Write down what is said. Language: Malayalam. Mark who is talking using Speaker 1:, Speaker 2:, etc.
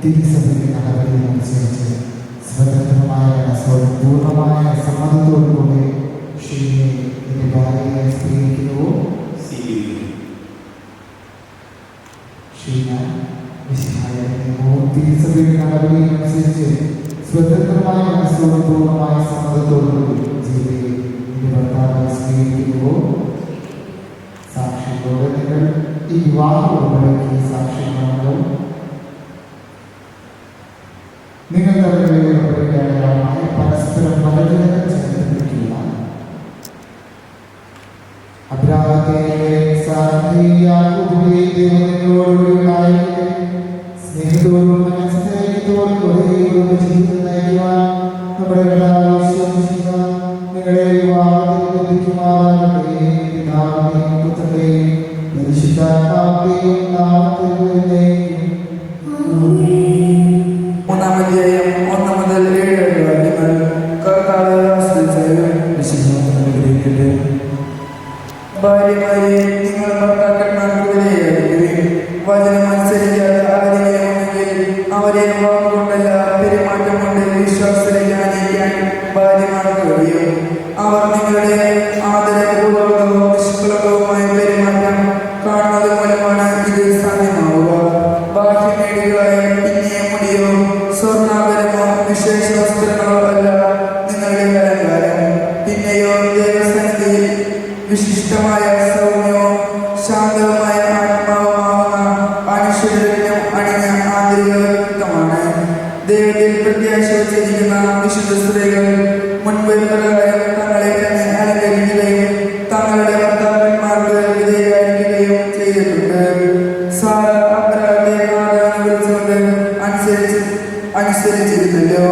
Speaker 1: തിരിച്ചറിഞ്ഞ നടപടികളനുസരിച്ച് സ്വതന്ത്രമായ മനസ്സോട് പൂർണ്ണമായ സമ്മതത്തോടുകൂടി ഷീനെ എന്റെ ഭാര്യയെ സ്വീകരിക്കുന്നുവോ? ഷീന തിരിച്ചറിഞ്ഞ നടപടികളനുസരിച്ച് സ്വതന്ത്രമായ മനസ്സോട് പൂർണ്ണമായ സമ്മതത്തോടുകൂടി ജീവിയെ എന്റെ ഭർത്താവിനെ സ്വീകരിക്കുന്നുവോ? സാക്ഷികളോട് നിങ്ങൾ ഈ വിവാഹ ഉടമ്പടിക്ക് സാക്ഷ്യമാണോ? നിങ്ങൾ തമ്മിലുള്ള പരസ്പരം പലതരം ചേർത്തിരിക്കുക. സ്നേഹത്തോടും മനസ്സേഹത്തോടും ജീവിതം നയിക്കുവാൻ നമ്മുടെ നിങ്ങളെ വിവാഹത്തിൽ ലഭിക്കുമാറാകട്ടെ. പിതാവിനെയും പുത്രനെയും പരിശുദ്ധാത്മാവിനെയും നാമത്തിൽ
Speaker 2: ഭാര്യമാരെ നിങ്ങൾ ഭർത്താക്കന്മാർക്ക് വിലയിരുത്തുകയും വചനമനുസരിക്കാതെ ആരെങ്കിലും അവരെ വാക്കുകൊണ്ടല്ല പെരുമാറ്റം കൊണ്ട് വിശ്വാസത്തിലേക്കാനിരിക്കാൻ ഭാര്യമാർക്ക് കഴിയും. അവർ നിങ്ങളുടെ ആദരപൂർവകവും നിഷ്കളങ്കവുമായ പെരുമാറ്റം കാണുന്നത് മൂലമാണ് ഇത് സാധ്യമാവുക. ബാഹ്യമേടികളായ പിന്നിയ മുടിയോ സ്വർണ്ണാഭരണമോ വിശേഷ വസ്ത്രങ്ങളോ അല്ല നിങ്ങളുടെ അലങ്കാരം. പിന്നെയോ ദേവസന്നിധിയിൽ വിശിഷ്ടമായ സൗമ്യവും ശാന്തവുമായ ആത്മാവുമാവുന്ന അനുശ്വരനും അണിഞ്ഞ ആന്തരിക വ്യക്തിത്വമാണ്. ദൈവത്തിൽ പ്രത്യാശ വച്ചിരിക്കുന്ന വിശുദ്ധ സ്ത്രീകൾ മുൻപ് പ്രകാരം തങ്ങളെ തന്നെ അലങ്കരിക്കുകയും തങ്ങളുടെ ഭർത്താക്കന്മാർക്ക് വിധേയരായിരിക്കുകയും ചെയ്തിട്ടുണ്ട്. സാറ അബ്രഹാത്തെ വിളിച്ചുകൊണ്ട് അനുസരിച്ചിരുന്നല്ലോ.